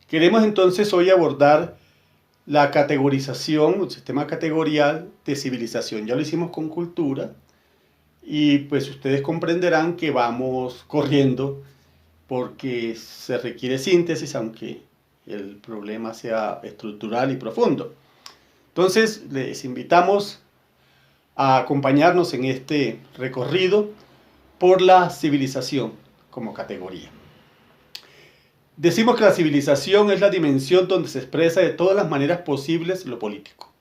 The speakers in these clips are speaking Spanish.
Queremos entonces hoy abordar la categorización, el sistema categorial de civilización. Ya lo hicimos con cultura y pues ustedes comprenderán que vamos corriendo porque se requiere síntesis, aunque el problema sea estructural y profundo. Entonces les invitamos a acompañarnos en este recorrido por la civilización como categoría. Decimos que la civilización es la dimensión donde se expresa de todas las maneras posibles lo político.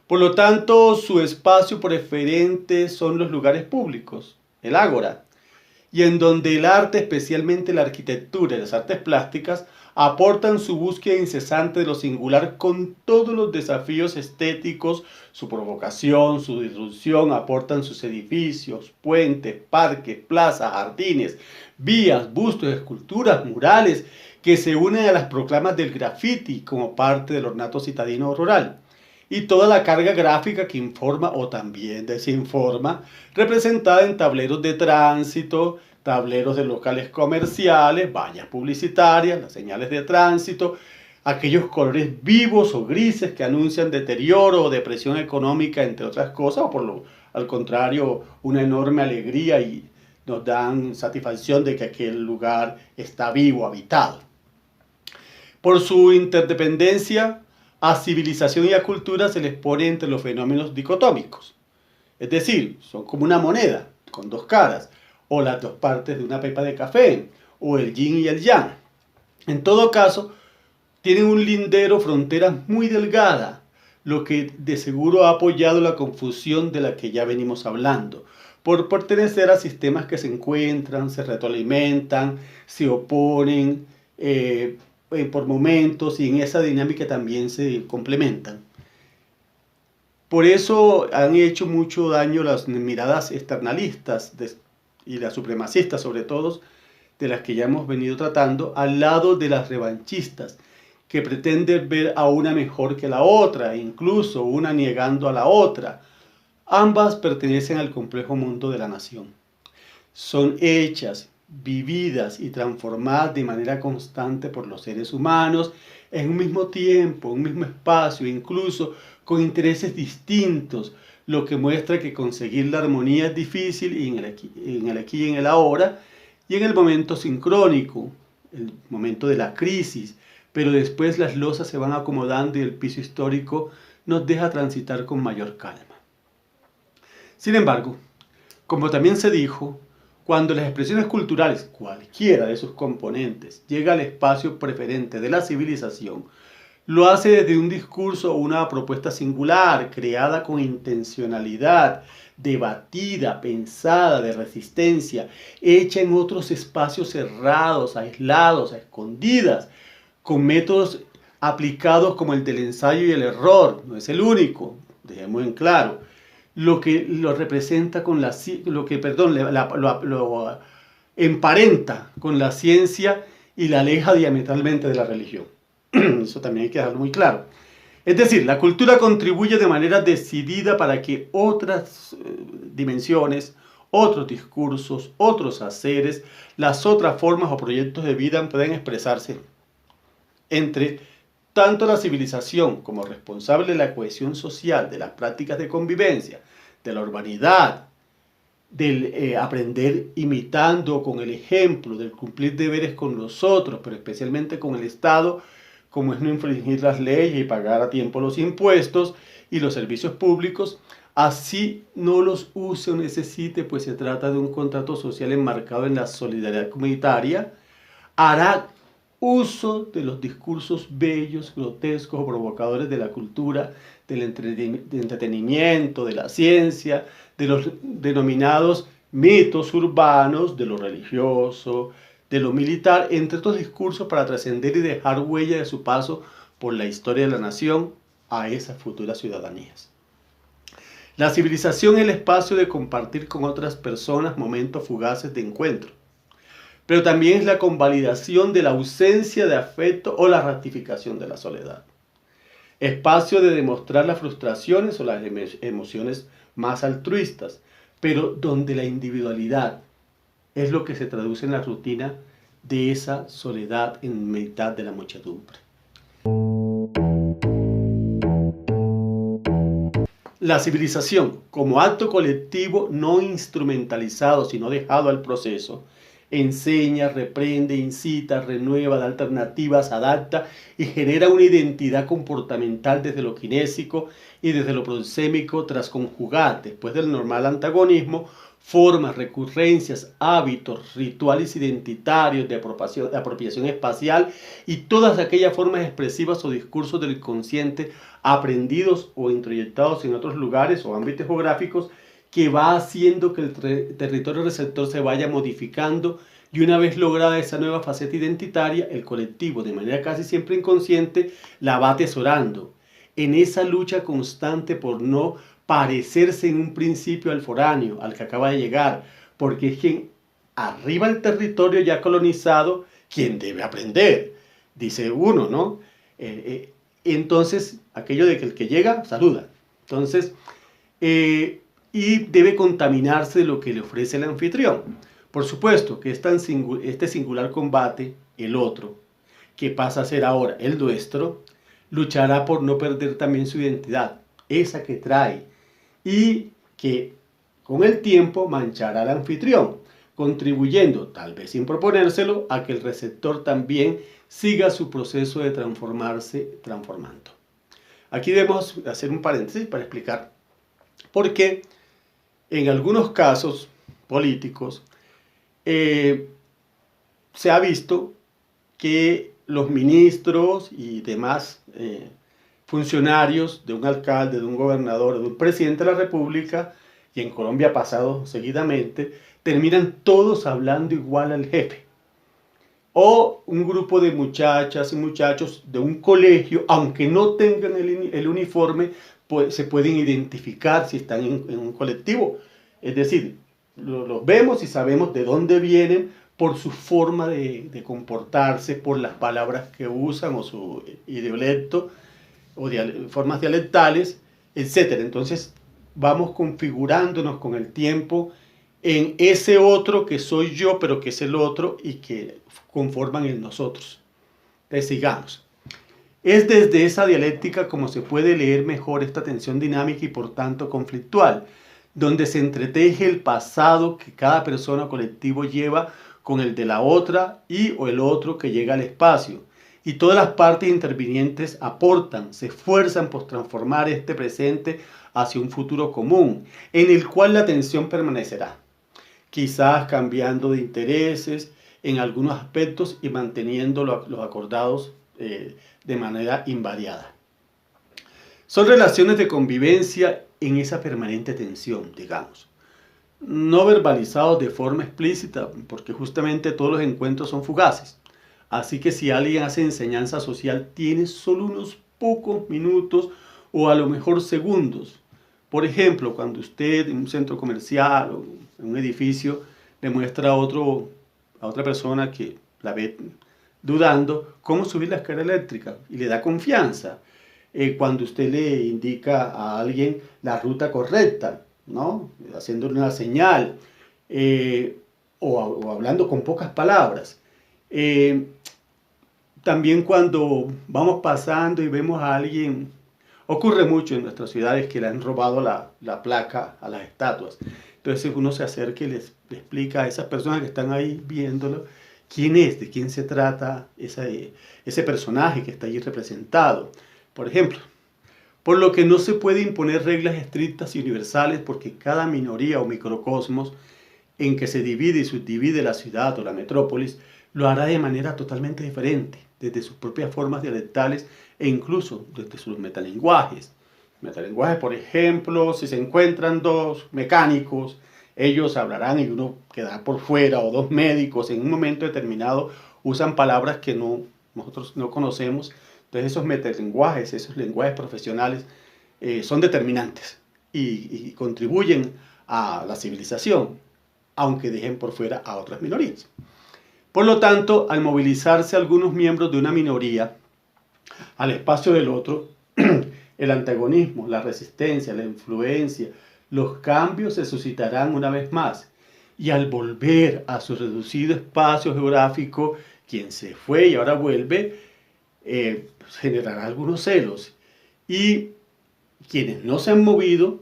Por lo tanto, su espacio preferente son los lugares públicos, el ágora, y en donde el arte, especialmente la arquitectura y las artes plásticas, aportan su búsqueda incesante de lo singular con todos los desafíos estéticos, su provocación, su disrupción, aportan sus edificios, puentes, parques, plazas, jardines, vías, bustos, esculturas, murales, que se unen a las proclamas del graffiti como parte del ornato citadino rural. Y toda la carga gráfica que informa o también desinforma, representada en tableros de tránsito, tableros de locales comerciales, vallas publicitarias, las señales de tránsito, aquellos colores vivos o grises que anuncian deterioro o depresión económica, entre otras cosas, o al contrario, una enorme alegría y nos dan satisfacción de que aquel lugar está vivo, habitado. Por su interdependencia, a civilización y a cultura se les pone entre los fenómenos dicotómicos. Es decir, son como una moneda con dos caras, o las dos partes de una pepa de café, o el yin y el yang. En todo caso, tienen un lindero, frontera muy delgada, lo que de seguro ha apoyado la confusión de la que ya venimos hablando, por pertenecer a sistemas que se encuentran, se retroalimentan, se oponen, por momentos, y en esa dinámica también se complementan. Por eso han hecho mucho daño las miradas externalistas y las supremacistas, sobre todo, de las que ya hemos venido tratando, al lado de las revanchistas, que pretenden ver a una mejor que la otra, incluso una negando a la otra. Ambas pertenecen al complejo mundo de la nación. Son hechas, vividas y transformadas de manera constante por los seres humanos en un mismo tiempo, en un mismo espacio, incluso con intereses distintos, lo que muestra que conseguir la armonía es difícil en el aquí y en el ahora, y en el momento sincrónico, el momento de la crisis, pero después las losas se van acomodando y el piso histórico nos deja transitar con mayor calma. Sin embargo, como también se dijo, cuando las expresiones culturales, cualquiera de sus componentes, llega al espacio preferente de la civilización, lo hace desde un discurso o una propuesta singular, creada con intencionalidad, debatida, pensada, de resistencia, hecha en otros espacios cerrados, aislados, a escondidas, con métodos aplicados como el del ensayo y el error. No es el único, dejemos en claro. Lo que lo representa con lo emparenta con la ciencia y la aleja diametralmente de la religión. Eso también hay que dejarlo muy claro. Es decir, la cultura contribuye de manera decidida para que otras dimensiones, otros discursos, otros haceres, las otras formas o proyectos de vida puedan expresarse entre tanto la civilización como responsable de la cohesión social, de las prácticas de convivencia, de la urbanidad, del aprender imitando con el ejemplo, del cumplir deberes con los otros, pero especialmente con el Estado, como es no infringir las leyes y pagar a tiempo los impuestos y los servicios públicos, así no los use o necesite, pues se trata de un contrato social enmarcado en la solidaridad comunitaria, hará uso de los discursos bellos, grotescos o provocadores de la cultura, del entretenimiento, de la ciencia, de los denominados mitos urbanos, de lo religioso, de lo militar, entre otros discursos para trascender y dejar huella de su paso por la historia de la nación a esas futuras ciudadanías. La civilización es el espacio de compartir con otras personas momentos fugaces de encuentro, pero también es la convalidación de la ausencia de afecto o la ratificación de la soledad. Espacio de demostrar las frustraciones o las emociones más altruistas, pero donde la individualidad es lo que se traduce en la rutina de esa soledad en mitad de la muchedumbre. La civilización, como acto colectivo no instrumentalizado, sino dejado al proceso, enseña, reprende, incita, renueva, da alternativas, adapta y genera una identidad comportamental desde lo kinésico y desde lo prosémico tras conjugar, después del normal antagonismo, formas, recurrencias, hábitos, rituales identitarios de apropiación espacial y todas aquellas formas expresivas o discursos del inconsciente aprendidos o introyectados en otros lugares o ámbitos geográficos que va haciendo que el territorio receptor se vaya modificando y una vez lograda esa nueva faceta identitaria, el colectivo, de manera casi siempre inconsciente, la va atesorando en esa lucha constante por no parecerse en un principio al foráneo, al que acaba de llegar, porque es quien arriba el territorio ya colonizado quien debe aprender, dice uno, ¿no? Entonces, aquello de que el que llega, saluda. Entonces, y debe contaminarse de lo que le ofrece el anfitrión. Por supuesto que este singular combate, el otro, que pasa a ser ahora el nuestro, luchará por no perder también su identidad, esa que trae, y que con el tiempo manchará al anfitrión, contribuyendo, tal vez sin proponérselo, a que el receptor también siga su proceso de transformarse transformando. Aquí debemos hacer un paréntesis para explicar por qué en algunos casos políticos se ha visto que los ministros y demás funcionarios de un alcalde, de un gobernador, de un presidente de la República, y en Colombia ha pasado seguidamente, terminan todos hablando igual al jefe. O un grupo de muchachas y muchachos de un colegio, aunque no tengan el uniforme, pues se pueden identificar si están en un colectivo. Es decir, los vemos y sabemos de dónde vienen por su forma de comportarse, por las palabras que usan o su dialecto o formas dialectales, etc. Entonces vamos configurándonos con el tiempo en ese otro que soy yo, pero que es el otro y que conforman el nosotros. Entonces sigamos. Es desde esa dialéctica como se puede leer mejor esta tensión dinámica y por tanto conflictual, donde se entreteje el pasado que cada persona o colectivo lleva con el de la otra y o el otro que llega al espacio. Y todas las partes intervinientes aportan, se esfuerzan por transformar este presente hacia un futuro común, en el cual la tensión permanecerá, quizás cambiando de intereses en algunos aspectos y manteniendo los acordados de manera invariada. Son relaciones de convivencia en esa permanente tensión, digamos. No verbalizados de forma explícita, porque justamente todos los encuentros son fugaces. Así que si alguien hace enseñanza social, tiene solo unos pocos minutos o a lo mejor segundos. Por ejemplo, cuando usted en un centro comercial o en un edificio le muestra a otra persona que la ve dudando cómo subir la escalera eléctrica y le da confianza. Cuando usted le indica a alguien la ruta correcta, ¿no? Haciéndole una señal o hablando con pocas palabras. También cuando vamos pasando y vemos a alguien, ocurre mucho en nuestras ciudades que le han robado la placa a las estatuas. Entonces uno se acerca y le explica a esas personas que están ahí viéndolo quién es, de quién se trata ese personaje que está allí representado. Por ejemplo, por lo que no se puede imponer reglas estrictas y universales porque cada minoría o microcosmos en que se divide y subdivide la ciudad o la metrópolis lo hará de manera totalmente diferente, desde sus propias formas dialectales e incluso desde sus metalenguajes. Metalenguajes, por ejemplo, si se encuentran dos mecánicos, ellos hablarán y uno quedará por fuera, o dos médicos en un momento determinado usan palabras que nosotros no conocemos. Entonces esos metalenguajes, esos lenguajes profesionales son determinantes y contribuyen a la civilización, aunque dejen por fuera a otras minorías. Por lo tanto, al movilizarse algunos miembros de una minoría al espacio del otro, el antagonismo, la resistencia, la influencia, los cambios se suscitarán una vez más. y al volver a su reducido espacio geográfico, quien se fue y ahora vuelve, generará algunos celos. Y quienes no se han movido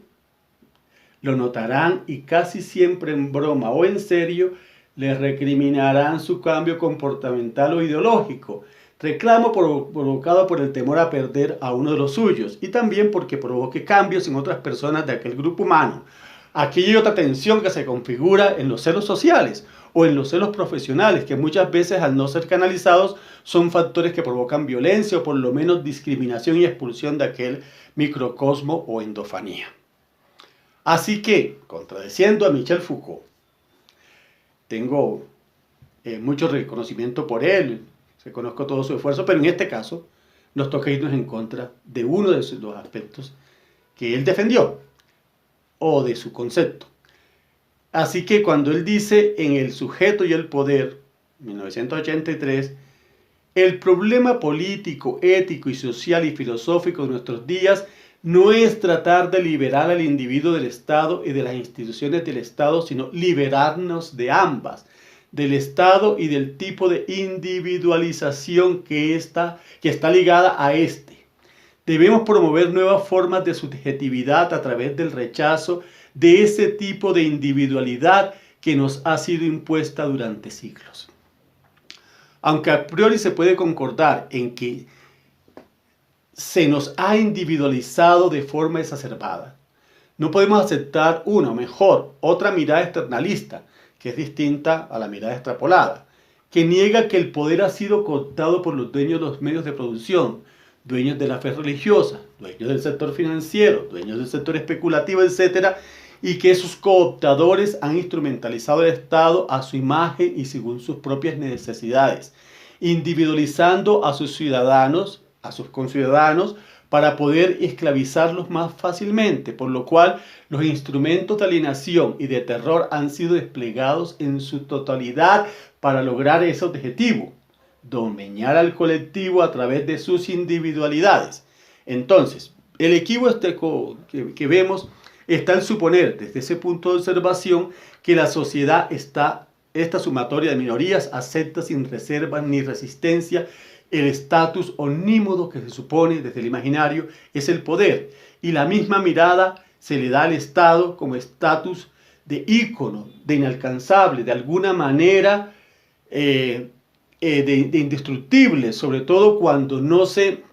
lo notarán y casi siempre en broma o en serio le recriminarán su cambio comportamental o ideológico. Reclamo provocado por el temor a perder a uno de los suyos y también porque provoque cambios en otras personas de aquel grupo humano. Aquí hay otra tensión que se configura en los celos sociales o en los celos profesionales, que muchas veces al no ser canalizados son factores que provocan violencia o por lo menos discriminación y expulsión de aquel microcosmo o endofanía. Así que, contradeciendo a Michel Foucault, tengo mucho reconocimiento por él, reconozco todo su esfuerzo, pero en este caso nos toca irnos en contra de uno de los aspectos que él defendió o de su concepto. Así que cuando él dice en El sujeto y el poder, 1983, el problema político, ético y social y filosófico de nuestros días no es tratar de liberar al individuo del Estado y de las instituciones del Estado, sino liberarnos de ambas, del Estado y del tipo de individualización que está ligada a este. Debemos promover nuevas formas de subjetividad a través del rechazo de ese tipo de individualidad que nos ha sido impuesta durante siglos. Aunque a priori se puede concordar en que se nos ha individualizado de forma exacerbada, no podemos aceptar otra mirada externalista, que es distinta a la mirada extrapolada, que niega que el poder ha sido cooptado por los dueños de los medios de producción, dueños de la fe religiosa, dueños del sector financiero, dueños del sector especulativo, etc., y que esos cooptadores han instrumentalizado el Estado a su imagen y según sus propias necesidades, individualizando a sus ciudadanos, a sus conciudadanos, para poder esclavizarlos más fácilmente, por lo cual los instrumentos de alienación y de terror han sido desplegados en su totalidad para lograr ese objetivo, domeñar al colectivo a través de sus individualidades. Entonces, el equívoco que vemos está en suponer, desde ese punto de observación, que la sociedad esta sumatoria de minorías acepta sin reservas ni resistencia el estatus omnímodo que se supone desde el imaginario es el poder, y la misma mirada se le da al Estado como estatus de ícono, de inalcanzable, de alguna manera de indestructible, sobre todo cuando no se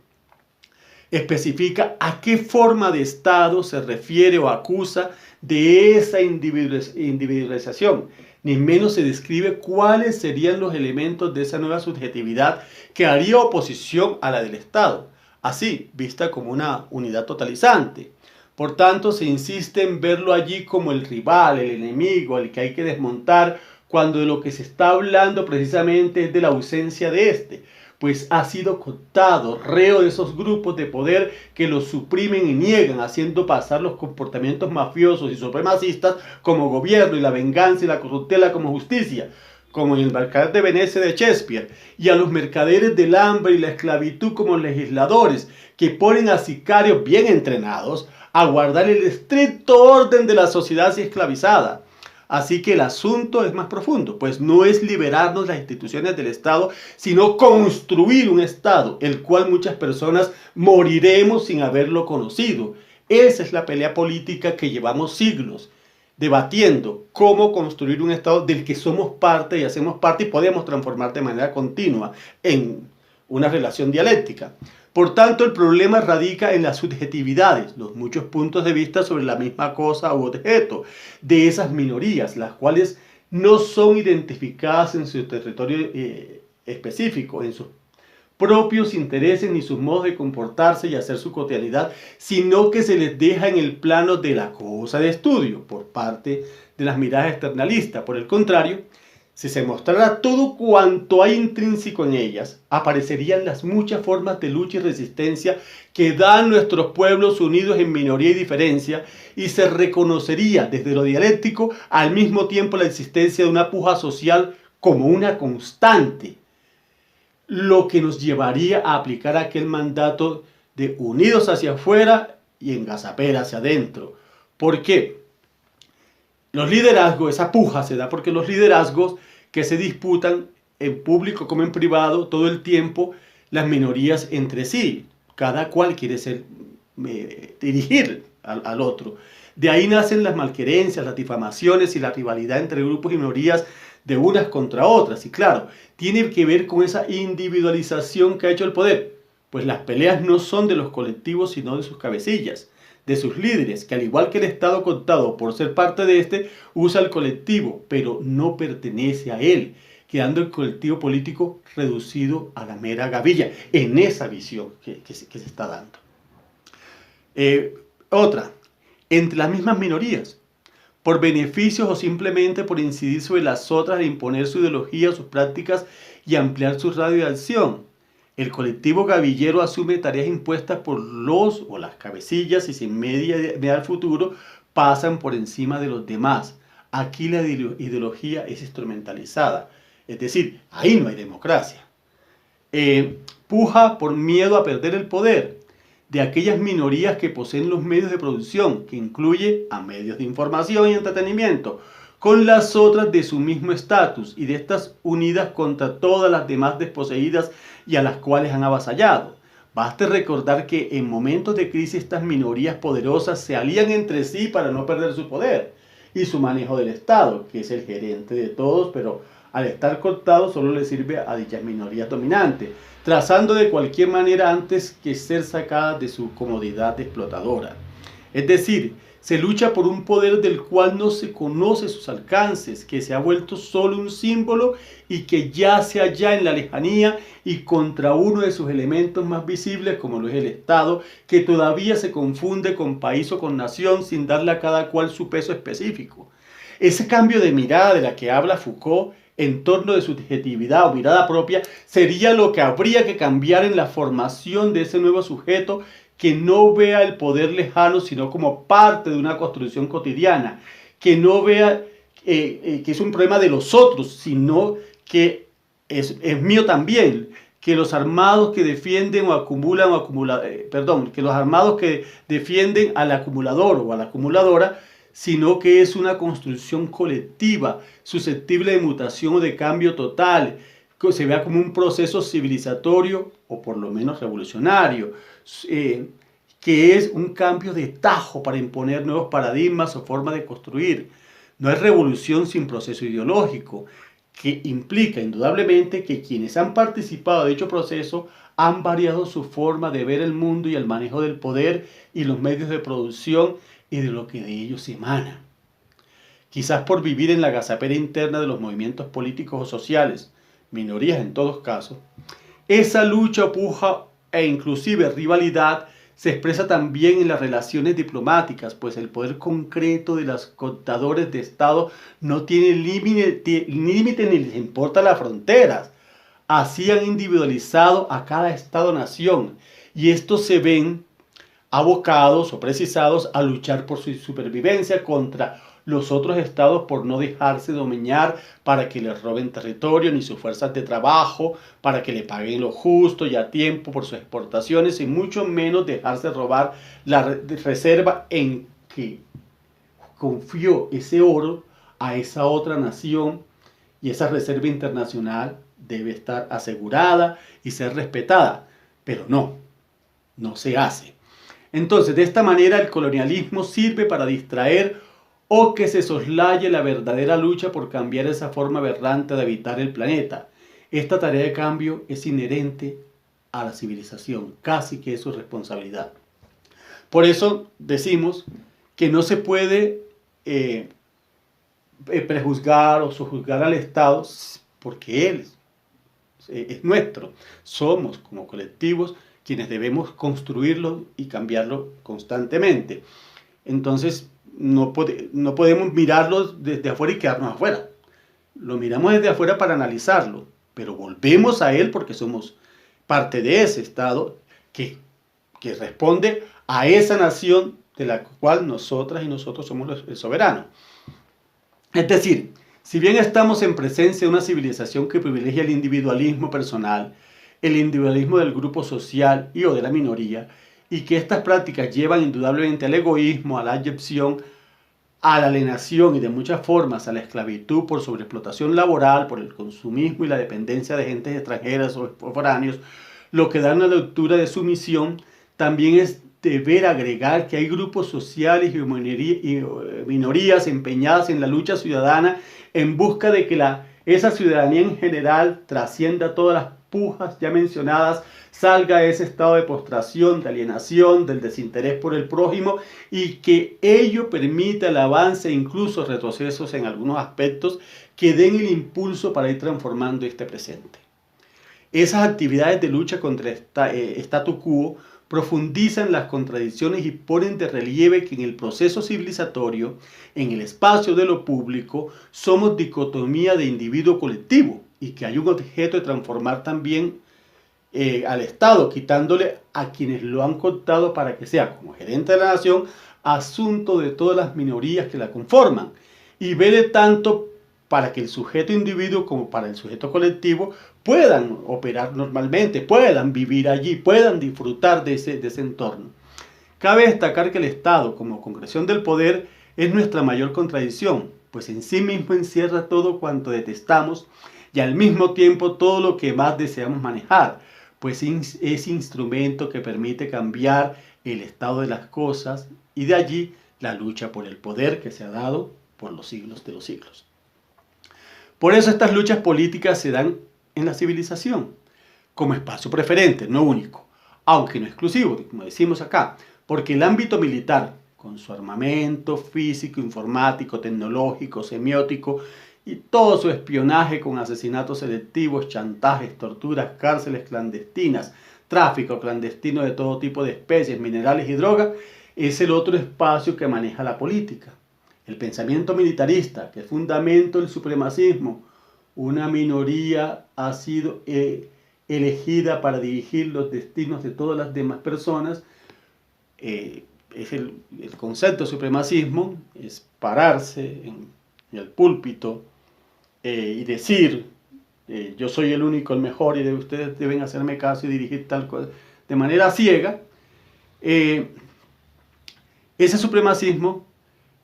especifica a qué forma de Estado se refiere o acusa de esa individualización, ni menos se describe cuáles serían los elementos de esa nueva subjetividad que haría oposición a la del Estado, así vista como una unidad totalizante. Por tanto, se insiste en verlo allí como el rival, el enemigo, el que hay que desmontar, cuando de lo que se está hablando precisamente es de la ausencia de este, pues ha sido cooptado, reo de esos grupos de poder que lo suprimen y niegan, haciendo pasar los comportamientos mafiosos y supremacistas como gobierno y la venganza y la corruptela como justicia, como en el Mercader de Venecia de Shakespeare, y a los mercaderes del hambre y la esclavitud como legisladores, que ponen a sicarios bien entrenados a guardar el estricto orden de la sociedad así esclavizada. Así que el asunto es más profundo, pues no es liberarnos las instituciones del Estado, sino construir un Estado, el cual muchas personas moriremos sin haberlo conocido. Esa es la pelea política que llevamos siglos debatiendo, cómo construir un Estado del que somos parte y hacemos parte y podemos transformar de manera continua en una relación dialéctica. Por tanto, el problema radica en las subjetividades, los muchos puntos de vista sobre la misma cosa u objeto de esas minorías, las cuales no son identificadas en su territorio específico, en sus propios intereses ni sus modos de comportarse y hacer su cotidianidad, sino que se les deja en el plano de la cosa de estudio por parte de las miradas externalistas. Por el contrario, si se mostrara todo cuanto hay intrínseco en ellas, aparecerían las muchas formas de lucha y resistencia que dan nuestros pueblos unidos en minoría y diferencia, y se reconocería desde lo dialéctico al mismo tiempo la existencia de una puja social como una constante, lo que nos llevaría a aplicar aquel mandato de unidos hacia afuera y en gazapera hacia adentro. ¿Por qué? Los liderazgos, esa puja se da porque los liderazgos que se disputan en público como en privado todo el tiempo, las minorías entre sí. Cada cual quiere dirigir al otro. De ahí nacen las malquerencias, las difamaciones y la rivalidad entre grupos y minorías de unas contra otras. Y claro, tiene que ver con esa individualización que ha hecho el poder. Pues las peleas no son de los colectivos, sino de sus cabecillas, de sus líderes, que al igual que el Estado contado por ser parte de este, usa el colectivo, pero no pertenece a él, quedando el colectivo político reducido a la mera gavilla, en esa visión que se está dando. Otra, entre las mismas minorías, por beneficios o simplemente por incidir sobre las otras e imponer su ideología, sus prácticas y ampliar su radio de acción. El colectivo gavillero asume tareas impuestas por los o las cabecillas y sin media al futuro pasan por encima de los demás. Aquí la ideología es instrumentalizada. Es decir, ahí no hay democracia. Puja por miedo a perder el poder de aquellas minorías que poseen los medios de producción, que incluye a medios de información y entretenimiento, con las otras de su mismo estatus y de estas unidas contra todas las demás desposeídas y a las cuales han avasallado. Baste recordar que en momentos de crisis estas minorías poderosas se alían entre sí para no perder su poder y su manejo del Estado, que es el gerente de todos, pero al estar cortado solo le sirve a dichas minorías dominantes, trazando de cualquier manera antes que ser sacadas de su comodidad explotadora. Es decir, se lucha por un poder del cual no se conoce sus alcances, que se ha vuelto solo un símbolo y que yace allá en la lejanía y contra uno de sus elementos más visibles, como lo es el Estado, que todavía se confunde con país o con nación sin darle a cada cual su peso específico. Ese cambio de mirada de la que habla Foucault en torno de subjetividad o mirada propia sería lo que habría que cambiar en la formación de ese nuevo sujeto que no vea el poder lejano sino como parte de una construcción cotidiana, que no vea que es un problema de los otros, sino que es mío también, que los armados que defienden o acumulan que los armados que defienden al acumulador o a la acumuladora, sino que es una construcción colectiva, susceptible de mutación o de cambio total, que se vea como un proceso civilizatorio o por lo menos revolucionario, que es un cambio de tajo para imponer nuevos paradigmas o formas de construir. No es revolución sin proceso ideológico, que implica indudablemente que quienes han participado de dicho proceso han variado su forma de ver el mundo y el manejo del poder y los medios de producción y de lo que de ellos emana. Quizás por vivir en la gazapera interna de los movimientos políticos o sociales, minorías en todos casos, esa lucha, puja e inclusive rivalidad se expresa también en las relaciones diplomáticas, pues el poder concreto de los contadores de Estado no tiene límite ni les importa las fronteras. Así han individualizado a cada Estado-nación y estos se ven abocados o precisados a luchar por su supervivencia contra los otros estados por no dejarse dominar para que les roben territorio ni sus fuerzas de trabajo, para que le paguen lo justo y a tiempo por sus exportaciones y mucho menos dejarse robar la reserva en que confió ese oro a esa otra nación y esa reserva internacional debe estar asegurada y ser respetada, pero no se hace. Entonces, de esta manera el colonialismo sirve para distraer o que se soslaye la verdadera lucha por cambiar esa forma aberrante de habitar el planeta. Esta tarea de cambio es inherente a la civilización, casi que es su responsabilidad. Por eso decimos que no se puede prejuzgar o sojuzgar al Estado porque él es nuestro. Somos como colectivos quienes debemos construirlo y cambiarlo constantemente. Entonces, no podemos mirarlo desde afuera y quedarnos afuera. Lo miramos desde afuera para analizarlo, pero volvemos a él porque somos parte de ese Estado que responde a esa nación de la cual nosotras y nosotros somos el soberano. Es decir, si bien estamos en presencia de una civilización que privilegia el individualismo personal, el individualismo del grupo social y o de la minoría, y que estas prácticas llevan indudablemente al egoísmo, a la abyección, a la alienación y de muchas formas a la esclavitud por sobreexplotación laboral, por el consumismo y la dependencia de gentes extranjeras o foráneos, lo que da una lectura de sumisión, también es deber agregar que hay grupos sociales y minorías empeñadas en la lucha ciudadana en busca de que esa ciudadanía en general trascienda todas las pujas ya mencionadas, salga de ese estado de postración, de alienación, del desinterés por el prójimo, y que ello permita el avance e incluso retrocesos en algunos aspectos que den el impulso para ir transformando este presente. Esas actividades de lucha contra el statu quo profundizan las contradicciones y ponen de relieve que en el proceso civilizatorio, en el espacio de lo público, somos dicotomía de individuo-colectivo y que hay un objeto de transformar también al Estado, quitándole a quienes lo han cooptado para que sea, como gerente de la nación, asunto de todas las minorías que la conforman, y vele tanto para que el sujeto individuo como para el sujeto colectivo puedan operar normalmente, puedan vivir allí, puedan disfrutar de ese entorno. Cabe destacar que el Estado, como concreción del poder, es nuestra mayor contradicción, pues en sí mismo encierra todo cuanto detestamos y al mismo tiempo todo lo que más deseamos manejar, pues es instrumento que permite cambiar el estado de las cosas y de allí la lucha por el poder que se ha dado por los siglos de los siglos. Por eso estas luchas políticas se dan en la civilización, como espacio preferente, no único, aunque no exclusivo, como decimos acá, porque el ámbito militar, con su armamento físico, informático, tecnológico, semiótico, y todo su espionaje con asesinatos selectivos, chantajes, torturas, cárceles clandestinas, tráfico clandestino de todo tipo de especies, minerales y drogas, es el otro espacio que maneja la política. El pensamiento militarista, que es fundamento del supremacismo, una minoría ha sido elegida para dirigir los destinos de todas las demás personas. Es el concepto de supremacismo, es pararse en el púlpito y decir, yo soy el único, el mejor, y ustedes deben hacerme caso y dirigir tal cosa de manera ciega. Ese supremacismo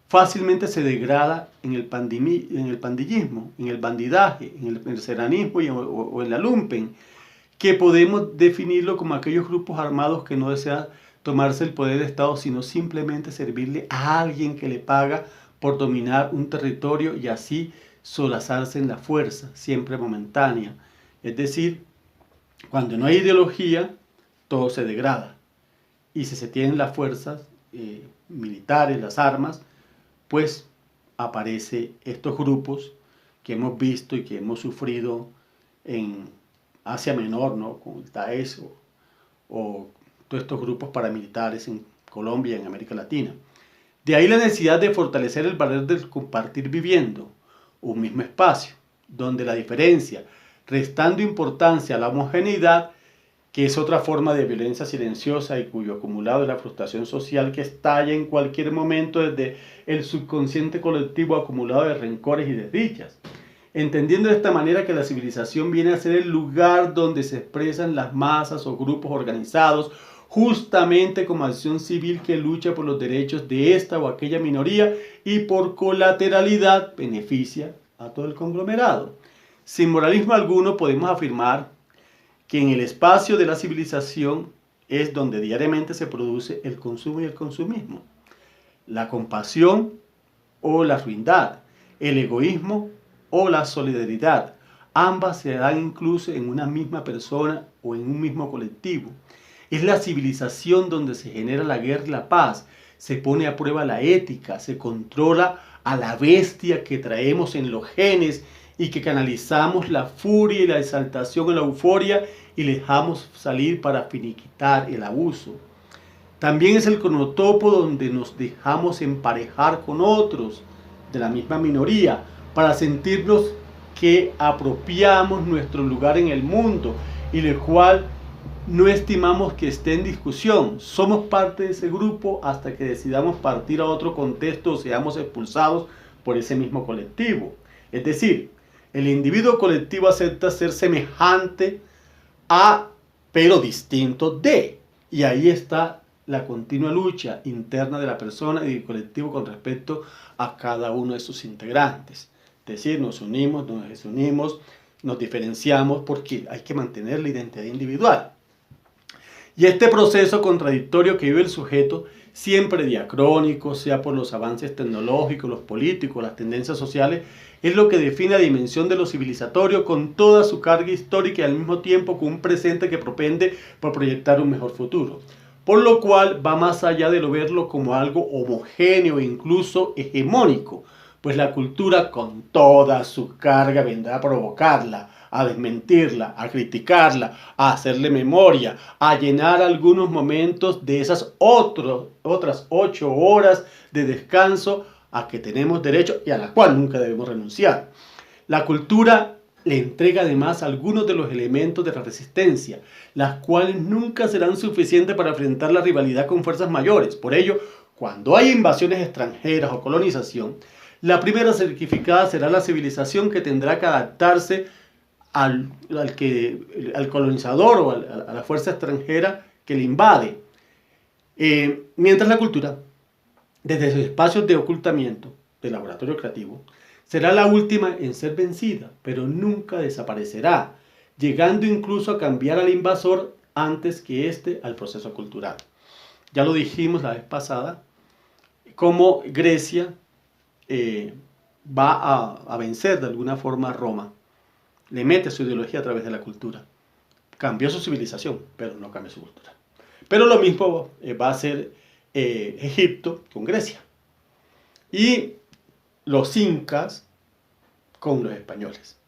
fácilmente se degrada en el pandillismo, en el bandidaje, en el mercenarismo o en la lumpen, que podemos definirlo como aquellos grupos armados que no desean tomarse el poder del Estado, sino simplemente servirle a alguien que le paga por dominar un territorio y así solazarse en la fuerza, siempre momentánea. Es decir, cuando no hay ideología, todo se degrada. Y si se tienen las fuerzas militares, las armas, pues aparecen estos grupos que hemos visto y que hemos sufrido en Asia Menor, ¿no? Con el Daesh o todos estos grupos paramilitares en Colombia y en América Latina. De ahí la necesidad de fortalecer el valor del compartir viviendo un mismo espacio, donde la diferencia, restando importancia a la homogeneidad, que es otra forma de violencia silenciosa y cuyo acumulado es la frustración social que estalla en cualquier momento desde el subconsciente colectivo acumulado de rencores y desdichas. Entendiendo de esta manera que la civilización viene a ser el lugar donde se expresan las masas o grupos organizados justamente como acción civil que lucha por los derechos de esta o aquella minoría y por colateralidad beneficia a todo el conglomerado. Sin moralismo alguno podemos afirmar que en el espacio de la civilización es donde diariamente se produce el consumo y el consumismo, la compasión o la ruindad, el egoísmo o la solidaridad. Ambas se dan incluso en una misma persona o en un mismo colectivo. Es la civilización donde se genera la guerra y la paz, se pone a prueba la ética, se controla a la bestia que traemos en los genes y que canalizamos la furia y la exaltación en la euforia y dejamos salir para finiquitar el abuso. También es el cronotopo donde nos dejamos emparejar con otros de la misma minoría para sentirnos que apropiamos nuestro lugar en el mundo y el cual no estimamos que esté en discusión. Somos parte de ese grupo hasta que decidamos partir a otro contexto o seamos expulsados por ese mismo colectivo. Es decir, el individuo colectivo acepta ser semejante a, pero distinto de. Y ahí está la continua lucha interna de la persona y del colectivo con respecto a cada uno de sus integrantes. Es decir, nos unimos, nos desunimos, nos diferenciamos porque hay que mantener la identidad individual. Y este proceso contradictorio que vive el sujeto, siempre diacrónico, sea por los avances tecnológicos, los políticos, las tendencias sociales, es lo que define la dimensión de lo civilizatorio con toda su carga histórica y al mismo tiempo con un presente que propende por proyectar un mejor futuro. Por lo cual va más allá de lo verlo como algo homogéneo e incluso hegemónico, pues la cultura con toda su carga vendrá a provocarla, a desmentirla, a criticarla, a hacerle memoria, a llenar algunos momentos de esas otras 8 horas de descanso a que tenemos derecho y a la cual nunca debemos renunciar. La cultura le entrega además algunos de los elementos de la resistencia, las cuales nunca serán suficientes para enfrentar la rivalidad con fuerzas mayores. Por ello, cuando hay invasiones extranjeras o colonización, la primera sacrificada será la civilización que tendrá que adaptarse al colonizador o a la fuerza extranjera que le invade. Mientras la cultura, desde sus espacios de ocultamiento, de laboratorio creativo, será la última en ser vencida, pero nunca desaparecerá, llegando incluso a cambiar al invasor antes que éste al proceso cultural. Ya lo dijimos la vez pasada, cómo Grecia va a vencer de alguna forma a Roma, le mete su ideología a través de la cultura. Cambió su civilización, pero no cambió su cultura. Pero lo mismo va a hacer Egipto con Grecia. Y los incas con los españoles.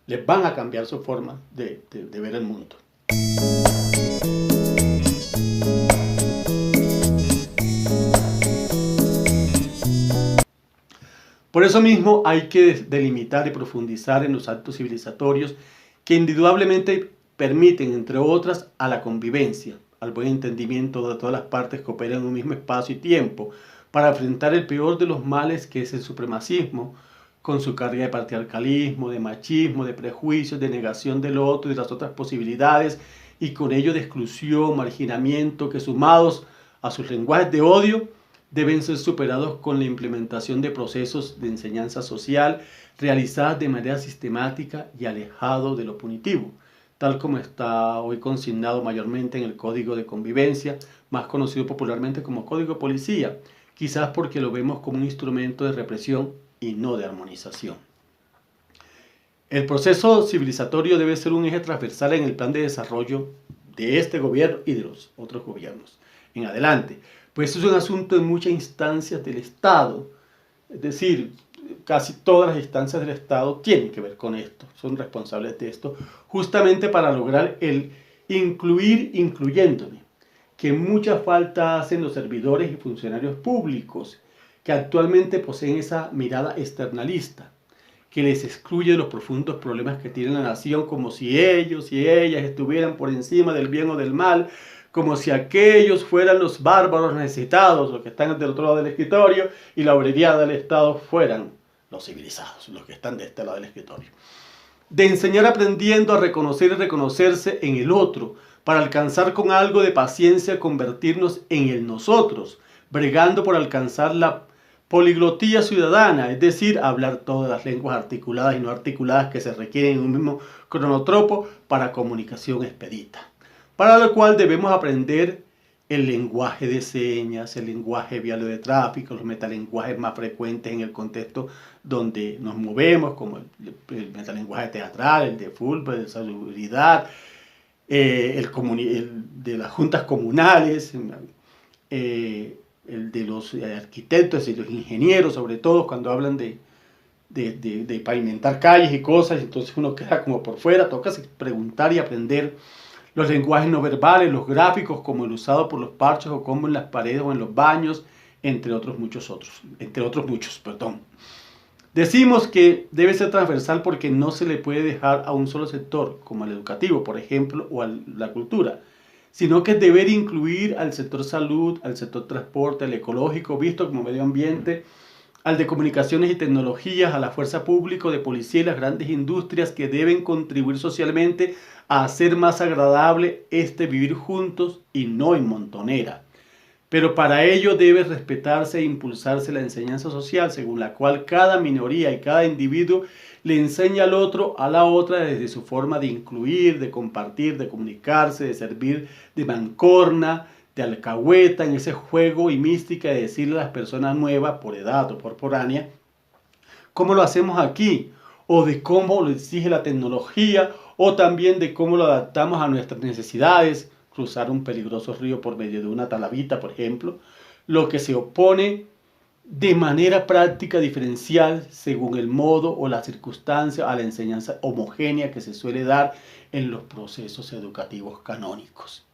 Les van a cambiar su forma de ver el mundo. Por eso mismo hay que delimitar y profundizar en los actos civilizatorios que indudablemente permiten, entre otras, a la convivencia, al buen entendimiento de todas las partes que operan en un mismo espacio y tiempo, para enfrentar el peor de los males que es el supremacismo, con su carga de patriarcalismo, de machismo, de prejuicios, de negación del otro y de las otras posibilidades, y con ello de exclusión, marginamiento, que sumados a sus lenguajes de odio, deben ser superados con la implementación de procesos de enseñanza social realizadas de manera sistemática y alejado de lo punitivo, tal como está hoy consignado mayormente en el Código de Convivencia, más conocido popularmente como Código Policía, quizás porque lo vemos como un instrumento de represión y no de armonización. El proceso civilizatorio debe ser un eje transversal en el plan de desarrollo de este gobierno y de los otros gobiernos en adelante, pues es un asunto en muchas instancias del Estado, es decir, casi todas las instancias del Estado tienen que ver con esto, son responsables de esto, justamente para lograr el incluir incluyéndome, que mucha falta hacen los servidores y funcionarios públicos, que actualmente poseen esa mirada externalista, que les excluye de los profundos problemas que tiene la nación, como si ellos y ellas estuvieran por encima del bien o del mal, como si aquellos fueran los bárbaros necesitados, los que están del otro lado del escritorio, y la obrería del Estado fueran los civilizados, los que están de este lado del escritorio. De enseñar aprendiendo a reconocer y reconocerse en el otro, para alcanzar con algo de paciencia convertirnos en el nosotros, bregando por alcanzar la poliglotía ciudadana, es decir, hablar todas las lenguas articuladas y no articuladas que se requieren en un mismo cronotropo para comunicación expedita, para lo cual debemos aprender el lenguaje de señas, el lenguaje vial de tráfico, los metalenguajes más frecuentes en el contexto donde nos movemos, como el metalenguaje teatral, el de fútbol, el de salubridad, el de las juntas comunales, el de los arquitectos y los ingenieros, sobre todo cuando hablan de pavimentar calles y cosas, entonces uno queda como por fuera, toca preguntar y aprender los lenguajes no verbales, los gráficos como el usado por los parches o como en las paredes o en los baños, entre otros muchos. Decimos que debe ser transversal porque no se le puede dejar a un solo sector, como al educativo, por ejemplo, o a la cultura, sino que es deber incluir al sector salud, al sector transporte, al ecológico, visto como medio ambiente, al de comunicaciones y tecnologías, a la fuerza pública de policía y las grandes industrias que deben contribuir socialmente a hacer más agradable este vivir juntos y no en montonera. Pero para ello debe respetarse e impulsarse la enseñanza social, según la cual cada minoría y cada individuo le enseña al otro, a la otra, desde su forma de incluir, de compartir, de comunicarse, de servir de mancorna, de alcahueta en ese juego y mística de decirle a las personas nuevas, por edad o por foránea, cómo lo hacemos aquí, o de cómo lo exige la tecnología, o también de cómo lo adaptamos a nuestras necesidades, cruzar un peligroso río por medio de una talavita, por ejemplo, lo que se opone de manera práctica diferencial según el modo o la circunstancia a la enseñanza homogénea que se suele dar en los procesos educativos canónicos.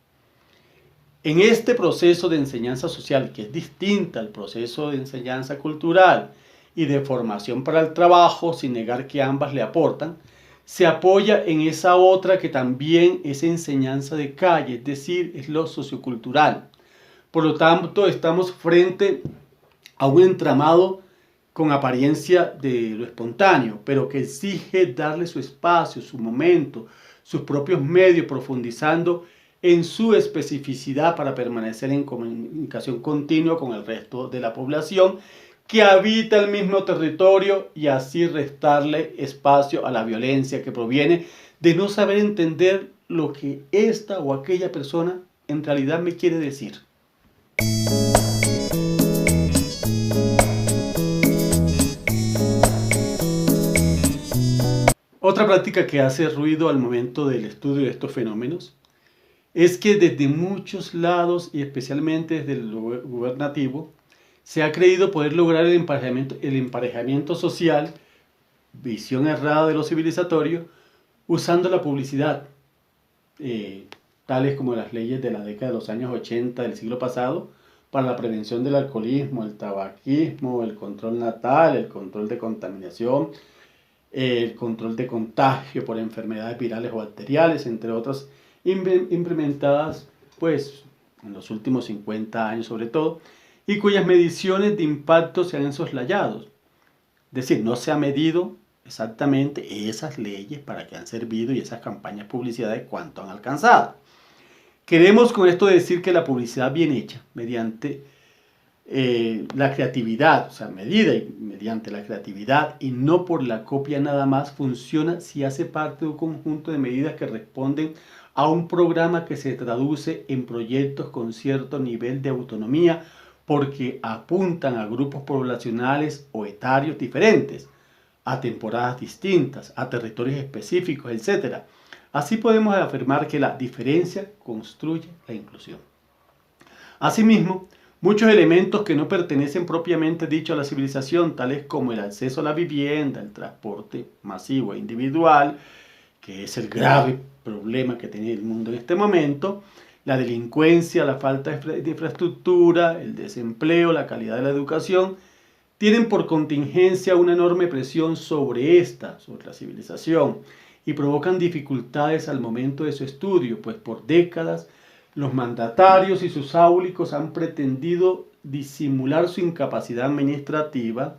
En este proceso de enseñanza social, que es distinta al proceso de enseñanza cultural y de formación para el trabajo, sin negar que ambas le aportan, se apoya en esa otra que también es enseñanza de calle, es decir, es lo sociocultural. Por lo tanto, estamos frente a un entramado con apariencia de lo espontáneo, pero que exige darle su espacio, su momento, sus propios medios, profundizando en su especificidad para permanecer en comunicación continua con el resto de la población que habita el mismo territorio y así restarle espacio a la violencia que proviene de no saber entender lo que esta o aquella persona en realidad me quiere decir. Otra práctica que hace ruido al momento del estudio de estos fenómenos es que desde muchos lados y especialmente desde el gubernativo se ha creído poder lograr el emparejamiento social, visión errada de lo civilizatorio, usando la publicidad, tales como las leyes de la década de los años 80 del siglo pasado, para la prevención del alcoholismo, el tabaquismo, el control natal, el control de contaminación, el control de contagio por enfermedades virales o bacteriales, entre otras, implementadas pues en los últimos 50 años sobre todo, y cuyas mediciones de impacto se han soslayado. Es decir, no se ha medido exactamente esas leyes para que han servido y esas campañas publicitarias cuánto han alcanzado. Queremos con esto decir que la publicidad bien hecha, mediante la creatividad, o sea, medida y mediante la creatividad y no por la copia nada más, funciona si hace parte de un conjunto de medidas que responden a un programa que se traduce en proyectos con cierto nivel de autonomía porque apuntan a grupos poblacionales o etarios diferentes, a temporadas distintas, a territorios específicos, etc. Así podemos afirmar que la diferencia construye la inclusión. Asimismo, muchos elementos que no pertenecen propiamente dicho a la civilización, tales como el acceso a la vivienda, el transporte masivo e individual, que es el grave problema que tiene el mundo en este momento, la delincuencia, la falta de infraestructura, el desempleo, la calidad de la educación, tienen por contingencia una enorme presión sobre la civilización, y provocan dificultades al momento de su estudio, pues por décadas los mandatarios y sus áulicos han pretendido disimular su incapacidad administrativa,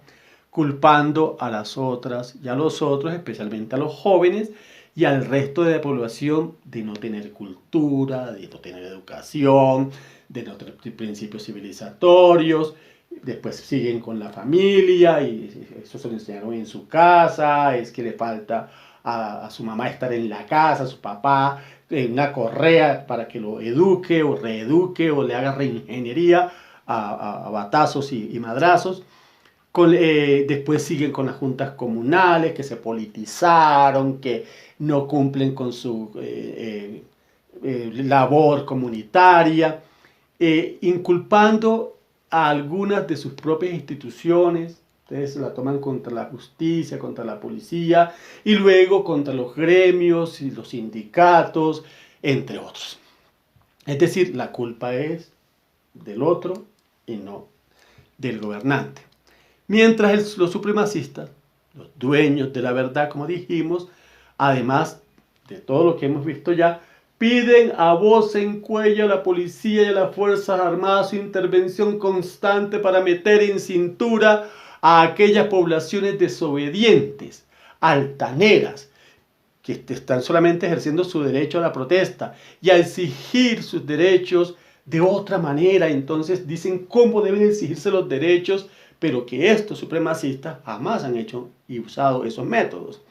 culpando a las otras y a los otros, especialmente a los jóvenes, y al resto de la población de no tener cultura, de no tener educación, de no tener principios civilizatorios. Después siguen con la familia y eso se lo enseñaron en su casa, es que le falta a su mamá estar en la casa, a su papá en una correa para que lo eduque o reeduque o le haga reingeniería a batazos y madrazos. Después siguen con las juntas comunales que se politizaron, que no cumplen con su labor comunitaria, inculpando a algunas de sus propias instituciones. Ustedes la toman contra la justicia, contra la policía y luego contra los gremios y los sindicatos, entre otros. Es decir, la culpa es del otro y no del gobernante. Mientras los supremacistas, los dueños de la verdad, como dijimos, además de todo lo que hemos visto ya, piden a voz en cuello a la policía y a las Fuerzas Armadas su intervención constante para meter en cintura a aquellas poblaciones desobedientes, altaneras, que están solamente ejerciendo su derecho a la protesta y a exigir sus derechos de otra manera. Entonces dicen cómo deben exigirse los derechos, pero que estos supremacistas jamás han hecho y usado esos métodos.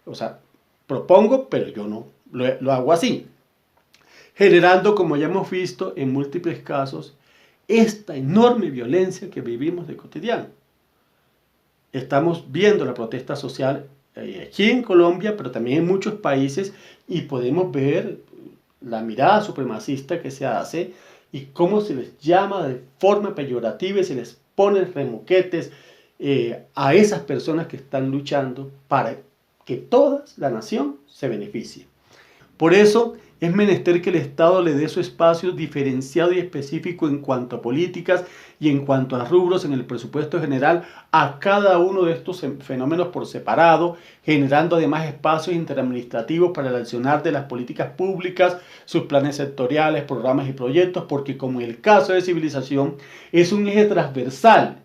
O sea, propongo, pero yo no lo hago así. Generando, como ya hemos visto en múltiples casos, esta enorme violencia que vivimos de cotidiano. Estamos viendo la protesta social aquí en Colombia, pero también en muchos países, y podemos ver la mirada supremacista que se hace y cómo se les llama de forma peyorativa y se les pone remoquetes a esas personas que están luchando para que toda la nación se beneficie. Por eso es menester que el Estado le dé su espacio diferenciado y específico en cuanto a políticas y en cuanto a rubros en el presupuesto general a cada uno de estos fenómenos por separado, generando además espacios interadministrativos para el accionar de las políticas públicas, sus planes sectoriales, programas y proyectos, porque como en el caso de civilización es un eje transversal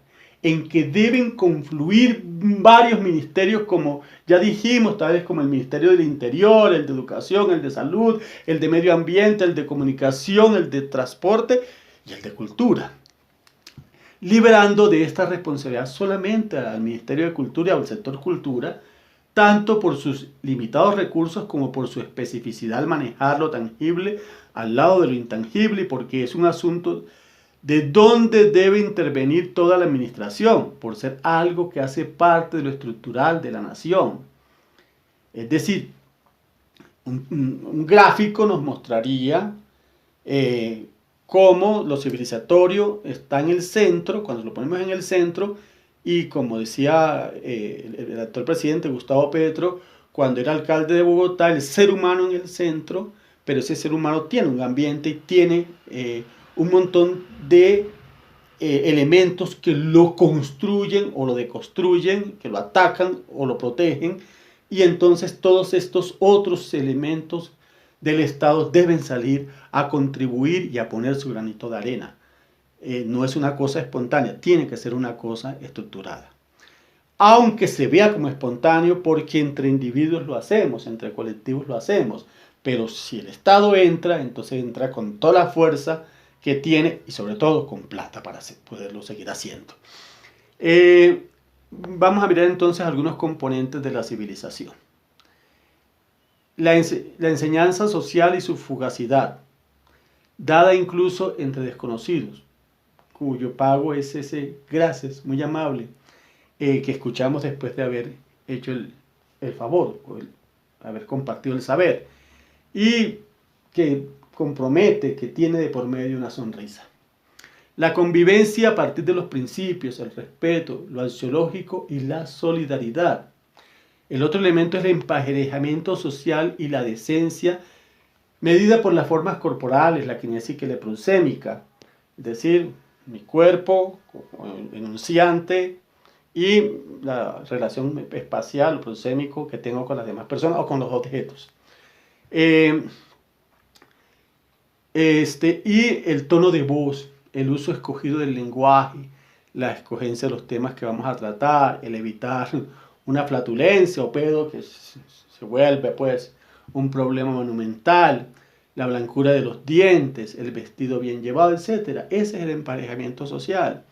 en que deben confluir varios ministerios, como ya dijimos, tal vez como el Ministerio del Interior, el de Educación, el de Salud, el de Medio Ambiente, el de Comunicación, el de Transporte y el de Cultura. Liberando de esta responsabilidad solamente al Ministerio de Cultura o al sector cultura, tanto por sus limitados recursos como por su especificidad al manejar lo tangible al lado de lo intangible, y porque es un asunto de dónde debe intervenir toda la administración, por ser algo que hace parte de lo estructural de la nación. Es decir, un gráfico nos mostraría cómo lo civilizatorio está en el centro, cuando lo ponemos en el centro, y como decía el actual presidente Gustavo Petro, cuando era alcalde de Bogotá, el ser humano en el centro, pero ese ser humano tiene un ambiente y tiene un montón de elementos que lo construyen o lo deconstruyen, que lo atacan o lo protegen, y entonces todos estos otros elementos del Estado deben salir a contribuir y a poner su granito de arena. No es una cosa espontánea, tiene que ser una cosa estructurada. Aunque se vea como espontáneo porque entre individuos lo hacemos, entre colectivos lo hacemos, pero si el Estado entra, entonces entra con toda la fuerza que tiene y sobre todo con plata para poderlo seguir haciendo. Vamos a mirar entonces algunos componentes de la civilización. La enseñanza social y su fugacidad, dada incluso entre desconocidos, cuyo pago es ese gracias, muy amable, que escuchamos después de haber hecho el favor, haber compartido el saber, y que compromete, que tiene de por medio una sonrisa. La convivencia a partir de los principios, el respeto, lo axiológico y la solidaridad. El otro elemento es el emparejamiento social y la decencia, medida por las formas corporales, la kinésica y la prosémica, es decir, mi cuerpo, enunciante, y la relación espacial, prosémico, que tengo con las demás personas o con los objetos. Y el tono de voz, el uso escogido del lenguaje, la escogencia de los temas que vamos a tratar, el evitar una flatulencia o pedo que se vuelve pues un problema monumental, la blancura de los dientes, el vestido bien llevado, etc. Ese es el emparejamiento social.